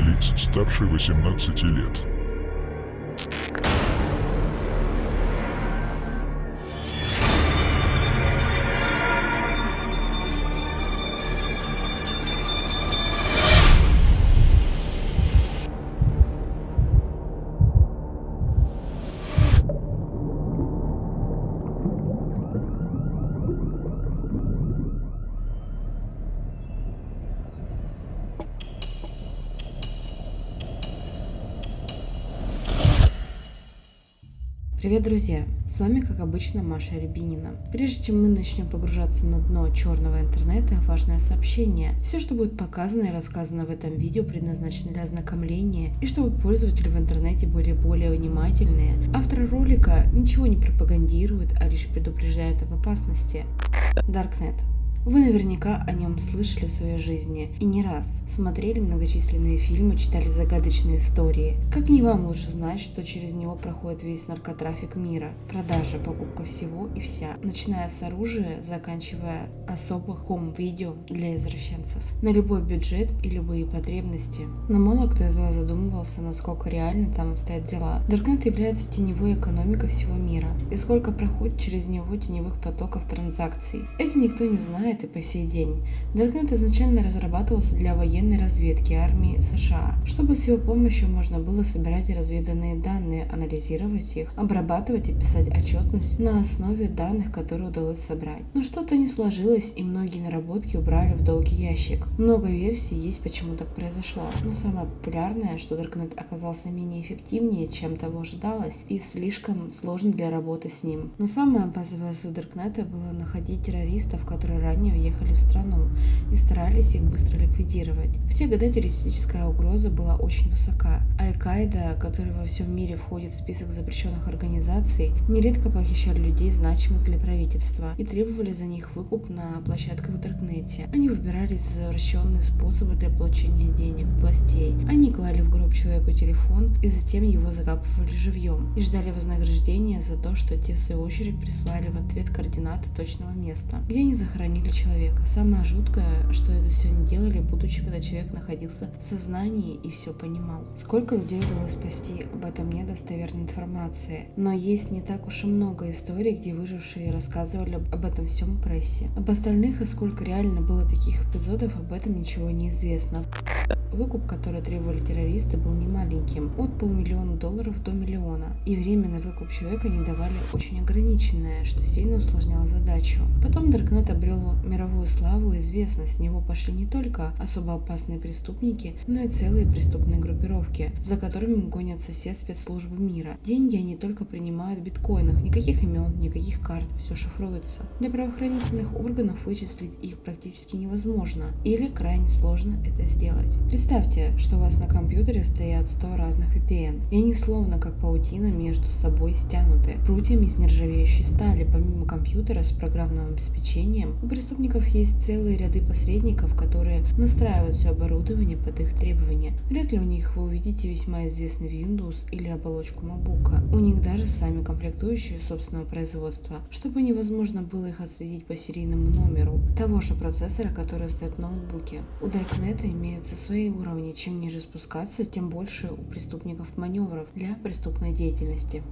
лиц старше 18 лет. Привет, друзья! С вами, как обычно, Маша Рябинина. Прежде чем мы начнем погружаться на дно черного интернета, важное сообщение. Все, что будет показано и рассказано в этом видео, предназначено для ознакомления и чтобы пользователи в интернете были более внимательные. Автор ролика ничего не пропагандирует, а лишь предупреждает об опасности. Darknet. Вы наверняка о нем слышали в своей жизни и не раз, смотрели многочисленные фильмы, читали загадочные истории. Как не вам лучше знать, что через него проходит весь наркотрафик мира, продажа, покупка всего и вся, начиная с оружия, заканчивая особо хом-видео для извращенцев, на любой бюджет и любые потребности. Но мало кто из вас задумывался, насколько реально там обстоят дела. Darknet является теневой экономикой всего мира, и сколько проходит через него теневых потоков транзакций. Это никто не знает и по сей день. Darknet изначально разрабатывался для военной разведки армии США, чтобы с его помощью можно было собирать разведанные данные, анализировать их, обрабатывать и писать отчетность на основе данных, которые удалось собрать. Но что-то не сложилось, и многие наработки убрали в долгий ящик. Много версий есть, почему так произошло. Но самое популярное, что Darknet оказался менее эффективнее, чем того ожидалось, и слишком сложно для работы с ним. Но самое базовое суть Darknet было находить террористов, которые ранее въехали в страну и старались их быстро ликвидировать. В те годы террористическая угроза была очень высока. Аль-Каида, которая во всем мире входит в список запрещенных организаций, нередко похищали людей, значимых для правительства, и требовали за них выкуп на площадках в Даркнете. Они выбирали извращенные способы для получения денег от властей. Они клали в гроб человеку телефон и затем его закапывали живьем и ждали вознаграждения за то, что те в свою очередь присылали в ответ координаты точного места, где они захоронили человека. Самое жуткое, что это все не делали, будучи, когда человек находился в сознании и все понимал. Сколько людей удалось спасти, об этом нет достоверной информации. Но есть не так уж и много историй, где выжившие рассказывали об этом всем в прессе. Об остальных и сколько реально было таких эпизодов, об этом ничего не известно. Выкуп, который требовали террористы, был немаленьким, от $500 000 до $1 миллиона, и время на выкуп человека они давали очень ограниченное, что сильно усложняло задачу. Потом Darknet обрел мировую славу и известность, в него пошли не только особо опасные преступники, но и целые преступные группировки, за которыми гонятся все спецслужбы мира. Деньги они только принимают в биткоинах, никаких имен, никаких карт, все шифруется. Для правоохранительных органов вычислить их практически невозможно, или крайне сложно это сделать. Представьте, что у вас на компьютере стоят 100 разных VPN, и они словно как паутина между собой стянуты прутьями из нержавеющей стали. Помимо компьютера с программным обеспечением, у преступников есть целые ряды посредников, которые настраивают все оборудование под их требования. Вряд ли у них вы увидите весьма известный Windows или оболочку MacBook. У них даже сами комплектующие собственного производства, чтобы невозможно было их отследить по серийному номеру того же процессора, который стоит в ноутбуке. У Darknet имеются свои уровни. Чем ниже спускаться, тем больше у преступников маневров для преступной деятельности.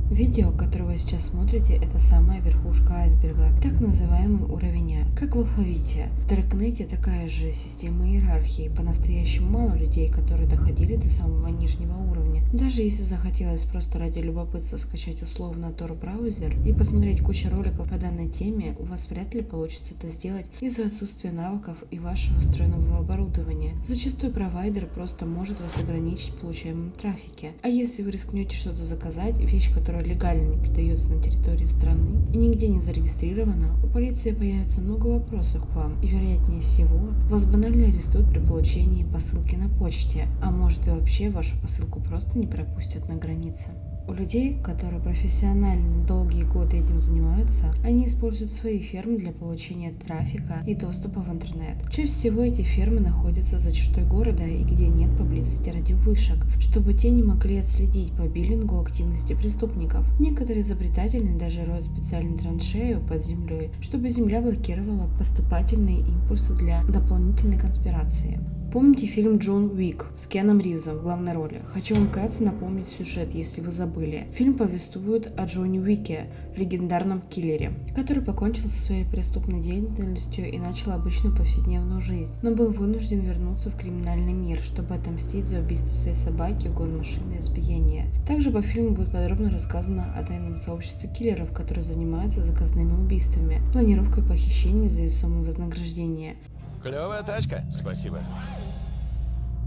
Видео, которое вы сейчас смотрите, это самая верхушка айсберга, так называемый уровень А. Как в алфавите. В Darknet такая же система иерархии. По-настоящему мало людей, которые доходили до самого нижнего уровня. Даже если захотелось просто ради любопытства скачать условно Tor-браузер и посмотреть кучу роликов по данной теме, у вас вряд ли получится это сделать из-за отсутствия навыков и вашего встроенного оборудования. Зачастую провайдер просто может вас ограничить в получаемом трафике. А если вы рискнете что-то заказать, вещь, которая легально не продается на территории страны и нигде не зарегистрирована, у полиции появится много вопросов к вам, и вероятнее всего вас банально арестуют при получении посылки на почте, а может и вообще вашу посылку просто не пропустят на границе. У людей, которые профессионально долгие годы этим занимаются, они используют свои фермы для получения трафика и доступа в интернет. Чаще всего эти фермы находятся за чертой города и где нет поблизости радиовышек, чтобы те не могли отследить по биллингу активности преступников. Некоторые изобретатели даже роют специальную траншею под землей, чтобы земля блокировала поступательные импульсы для дополнительной конспирации. Помните фильм «Джон Уик» с Кианом Ривзом в главной роли? Хочу вам вкратце напомнить сюжет, если вы забыли. Фильм повествует о Джонни Уике, легендарном киллере, который покончил со своей преступной деятельностью и начал обычную повседневную жизнь, но был вынужден вернуться в криминальный мир, чтобы отомстить за убийство своей собаки, угон машины и избиение. Также по фильму будет подробно рассказано о тайном сообществе киллеров, которые занимаются заказными убийствами, планировкой похищений за весомое вознаграждение. Клевая тачка, спасибо.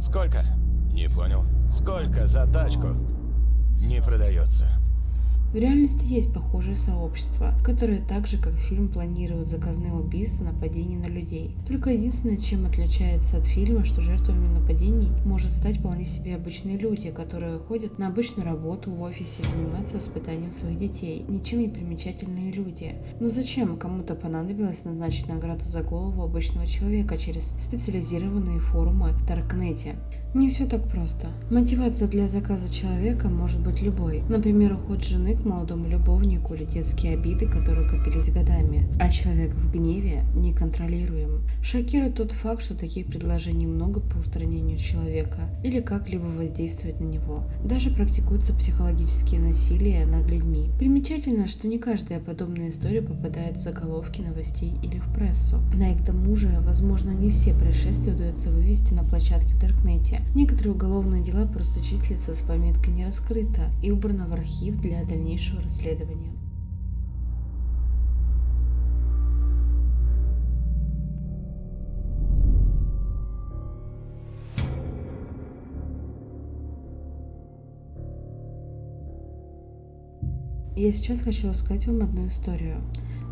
Сколько? Не понял. Сколько за тачку? Не продается. В реальности есть похожие сообщества, которые так же, как фильм, планируют заказные убийства, нападения на людей. Только единственное, чем отличается от фильма, что жертвами нападений может стать вполне себе обычные люди, которые ходят на обычную работу в офисе и занимаются воспитанием своих детей. Ничем не примечательные люди. Но зачем кому-то понадобилось назначить награду за голову обычного человека через специализированные форумы в Даркнете? Не все так просто. Мотивация для заказа человека может быть любой. Например, уход жены к молодому любовнику или детские обиды, которые копились годами. А человек в гневе неконтролируем. Шокирует тот факт, что таких предложений много по устранению человека или как-либо воздействовать на него. Даже практикуются психологические насилия над людьми. Примечательно, что не каждая подобная история попадает в заголовки новостей или в прессу. Да и к тому же, возможно, не все происшествия удается вывести на площадке в Даркнете. Некоторые уголовные дела просто числятся с пометкой «не раскрыто» и убрано в архив для дальнейшего расследования. Я сейчас хочу рассказать вам одну историю.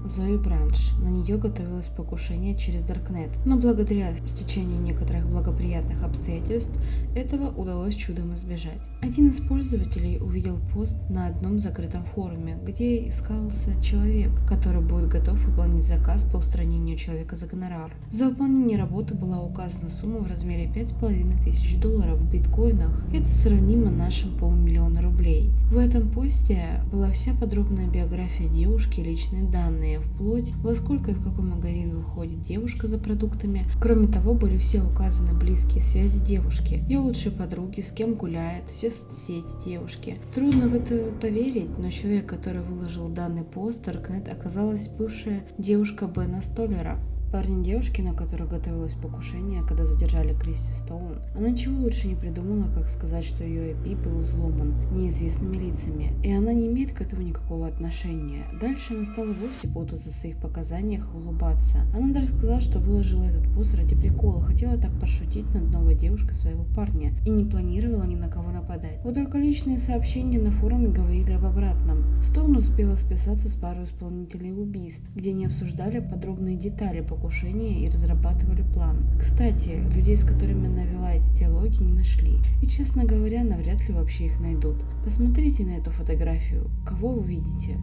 Зои Бранш. На нее готовилось покушение через Даркнет, но благодаря стечению некоторых благоприятных обстоятельств этого удалось чудом избежать. Один из пользователей увидел пост на одном закрытом форуме, где искался человек, который будет готов выполнить заказ по устранению человека за гонорар. За выполнение работы была указана сумма в размере $5500 в биткоинах. Это сравнимо нашим $500 000 рублей. В этом посте была вся подробная биография девушки и личные данные, вплоть во сколько и в какой магазин выходит девушка за продуктами. Кроме того, были все указаны близкие связи девушки, ее лучшие подруги, с кем гуляет, все соцсети девушки. Трудно в это поверить, но человек, который выложил данный пост, Даркнет, оказалась бывшая девушка Бена Столлера. Парень девушки, на которую готовилось покушение, когда задержали Кристи Стоун, она ничего лучше не придумала, как сказать, что ее IP был взломан неизвестными лицами, и она не имеет к этому никакого отношения. Дальше она стала вовсе путаться в своих показаниях и улыбаться. Она даже сказала, что выложила этот пост ради прикола, хотела так пошутить над новой девушкой своего парня и не планировала ни на кого нападать. Вот только личные сообщения на форуме говорили об обратном. Стоун успела списаться с парой исполнителей убийств, где они обсуждали подробные детали покушения и разрабатывали план. Кстати, людей, с которыми она вела эти диалоги, не нашли. И, честно говоря, навряд ли вообще их найдут. Посмотрите на эту фотографию. Кого вы видите?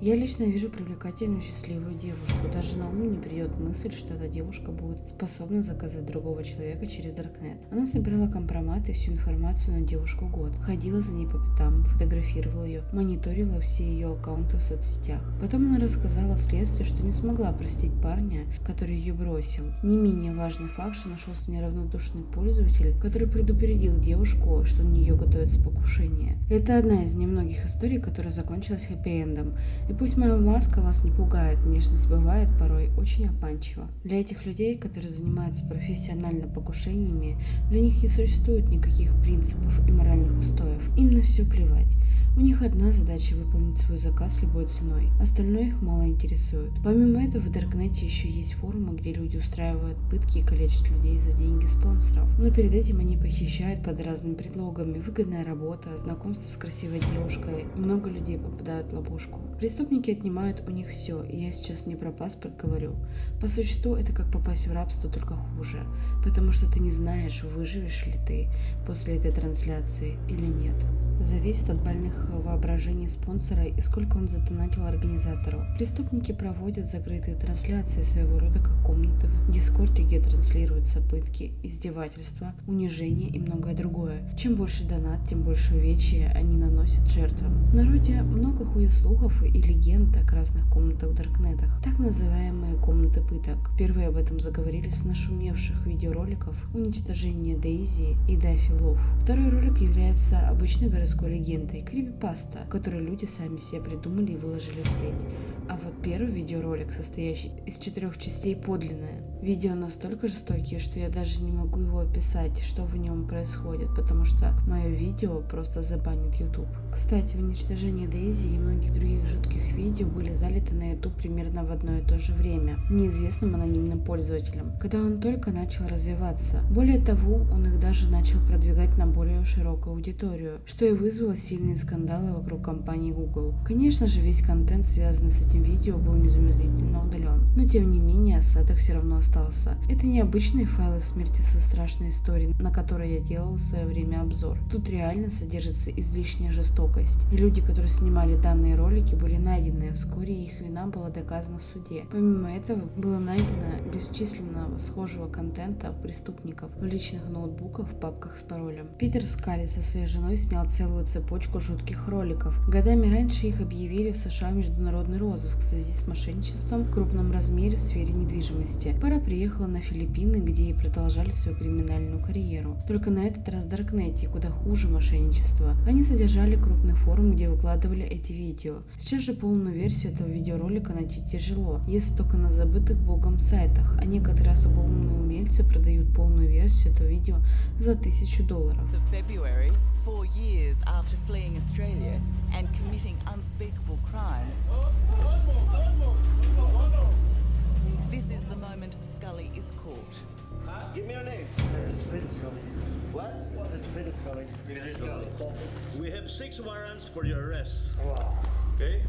Я лично вижу привлекательную счастливую девушку. Даже на ум не придет мысль, что эта девушка будет способна заказать другого человека через Даркнет. Она собирала компромат и всю информацию на девушку год. Ходила за ней по пятам, фотографировала ее, мониторила все ее аккаунты в соцсетях. Потом она рассказала следствию, что не смогла простить парня, который ее бросил. Не менее важный факт, что нашелся неравнодушный пользователь, который предупредил девушку, что на нее готовится покушение. Это одна из немногих историй, которая закончилась хэппи-эндом. И пусть моя маска вас не пугает, внешность бывает порой очень обманчива. Для этих людей, которые занимаются профессионально покушениями, для них не существует никаких принципов и моральных устоев. Им на все плевать. У них одна задача — выполнить свой заказ любой ценой. Остальное их мало интересует. Помимо этого, в Даркнете еще есть форумы, где люди устраивают пытки и калечат людей за деньги спонсоров. Но перед этим они похищают под разными предлогами: выгодная работа, знакомство с красивой девушкой. Много людей попадают в ловушку. Преступники Преступники отнимают у них все, и я сейчас не про паспорт говорю. По существу это как попасть в рабство, только хуже, потому что ты не знаешь, выживешь ли ты после этой трансляции или нет. Зависит от больных воображений спонсора и сколько он задонатил организатору. Преступники проводят закрытые трансляции своего рода как комнаты в Дискорде, где транслируются пытки, издевательства, унижение и многое другое. Чем больше донат, тем больше увечья они наносят жертвам. В народе много хуеслухов и легенд о красных комнатах в даркнетах, так называемые комнаты пыток. Впервые об этом заговорили с нашумевших видеороликов уничтожения Дейзи и Даффи Лов. Второй ролик является обычной городской легендой, крипипаста, которую люди сами себе придумали и выложили в сеть. А вот первый видеоролик, состоящий из 4 частей, подлинное. Видео настолько жестокие, что я даже не могу его описать, что в нем происходит, потому что мое видео просто забанит YouTube. Кстати, уничтожение Дейзи и многих других жутких видео были залиты на YouTube примерно в одно и то же время, неизвестным анонимным пользователем, когда он только начал развиваться. Более того, он их даже начал продвигать на более широкую аудиторию, что и вызвало сильные скандалы вокруг компании Google. Конечно же, весь контент, связанный с этим видео, был незамедлительно удален, но тем не менее осадок все равно остался. Это не обычные файлы смерти со страшной историей, на которые я делал в свое время обзор. Тут реально содержится излишняя жестокость, и люди, которые снимали данные ролики, были найдены, а вскоре их вина была доказана в суде. Помимо этого, было найдено бесчисленного схожего контента преступников в личных ноутбуках в папках с паролем. Питер Скалли со своей женой снял целую цепочку жутких роликов. Годами раньше их объявили в США международный розыск в связи с мошенничеством в крупном размере в сфере недвижимости. Пара приехала на Филиппины, где и продолжали свою криминальную карьеру. Только на этот раз в Даркнете, куда хуже мошенничества. Они содержали крупный форум, где выкладывали эти видео. Сейчас же полную версию этого видеоролика найти тяжело, если только на забытых богом сайтах, а некоторые особо умные умельцы продают полную версию этого видео за $1000. For years after fleeing Australia and committing unspeakable crimes, this is the moment Scully is caught. Give me your name. It's Peter Scully. What? It's Peter Scully. Peter Scully. We have 6 warrants for your arrest. Wow. Okay.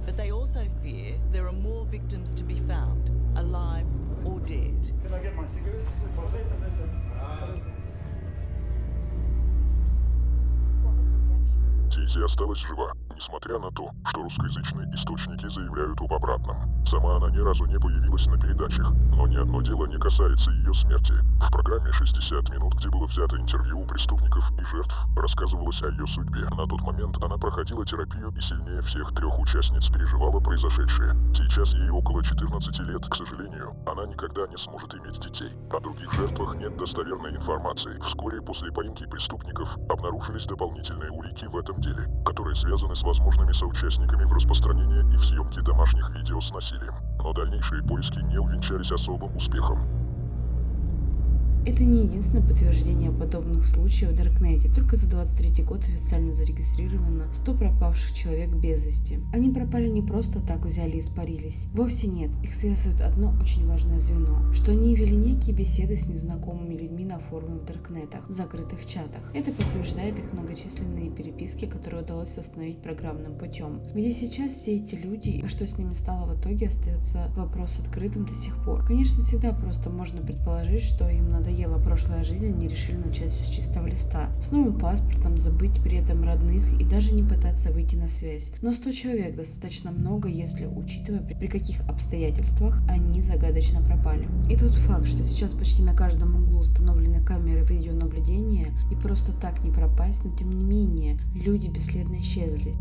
But they also fear there are more victims to be found, alive or dead. Can I get my cigarette? Дейзи осталась жива, несмотря на то, что русскоязычные источники заявляют об обратном. Сама она ни разу не появилась на передачах, но ни одно дело не касается ее смерти. В программе «60 минут», где было взято интервью у преступников и жертв, рассказывалось о ее судьбе. На тот момент она проходила терапию и сильнее всех 3 участниц переживала произошедшее. Сейчас ей около 14 лет. К сожалению, она никогда не сможет иметь детей. О других жертвах нет достоверной информации. Вскоре после поимки преступников обнаружились дополнительные улики в этом деле, которые связаны с возможными соучастниками в распространении и в съемке домашних видео с насилием. Но дальнейшие поиски не увенчались особым успехом. Это не единственное подтверждение подобных случаев в Даркнете. Только за 23 год официально зарегистрировано 100 пропавших человек без вести. Они пропали не просто так, взяли и испарились. Вовсе нет. Их связывает одно очень важное звено, что они вели некие беседы с незнакомыми людьми на форумах в Даркнетах, в закрытых чатах. Это подтверждает их многочисленные переписки, которые удалось восстановить программным путем. Где сейчас все эти люди и что с ними стало в итоге, остается вопрос открытым до сих пор. Конечно, всегда просто можно предположить, что им надоело прошлая жизнь, они решили начать все с чистого листа, с новым паспортом, забыть при этом родных и даже не пытаться выйти на связь. Но 100 человек достаточно много, если учитывая, при каких обстоятельствах они загадочно пропали. И тот факт, что сейчас почти на каждом углу установлены камеры видеонаблюдения и просто так не пропасть, но тем не менее, люди бесследно исчезли.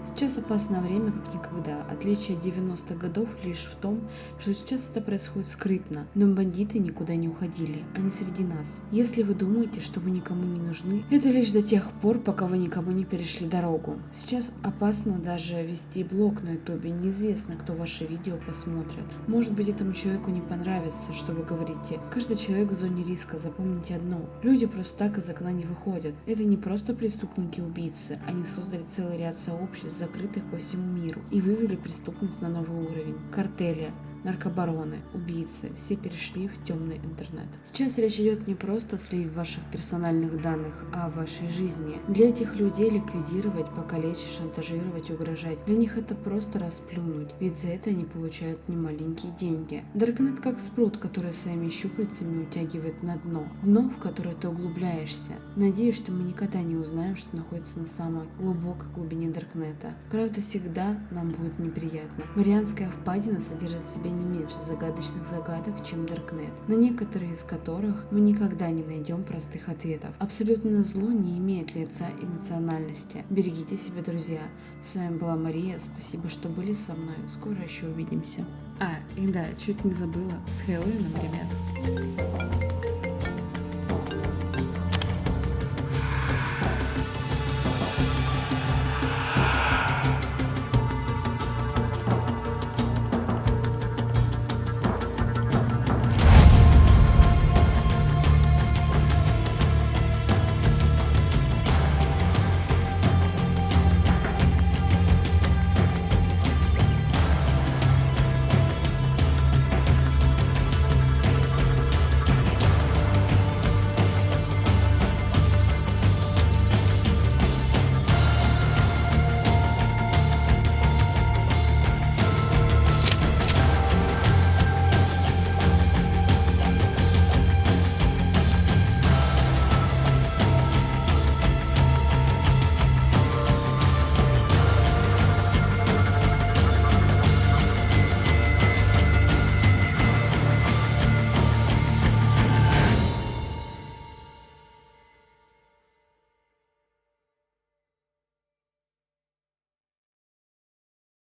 С Сейчас опасное время как никогда. Отличие 90-х годов лишь в том, что сейчас это происходит скрытно, но бандиты никуда не уходили, они среди нас. Если вы думаете, что вы никому не нужны, это лишь до тех пор, пока вы никому не перешли дорогу. Сейчас опасно даже вести блог на ютубе, неизвестно, кто ваши видео посмотрит. Может быть, этому человеку не понравится, что вы говорите. Каждый человек в зоне риска, запомните одно. Люди просто так из окна не выходят. Это не просто преступники-убийцы, они создали целый ряд сообществ, закрытых по всему миру, и вывели преступность на новый уровень. Картели, наркобароны, убийцы, все перешли в темный интернет. Сейчас речь идет не просто о сливе ваших персональных данных, а о вашей жизни. Для этих людей ликвидировать, покалечить, шантажировать, угрожать, для них это просто расплюнуть, ведь за это они получают немаленькие деньги. Даркнет как спрут, который своими щупальцами утягивает на дно, в которое ты углубляешься. Надеюсь, что мы никогда не узнаем, что находится на самой глубокой глубине Даркнета. Правда, всегда нам будет неприятно. Марианская впадина содержит в себе не меньше загадочных загадок, чем Даркнет, на некоторые из которых мы никогда не найдем простых ответов. Абсолютное зло не имеет лица и национальности. Берегите себя, друзья. С вами была Мария. Спасибо, что были со мной. Скоро еще увидимся. И да, чуть не забыла. С Хэллоуином, ребят.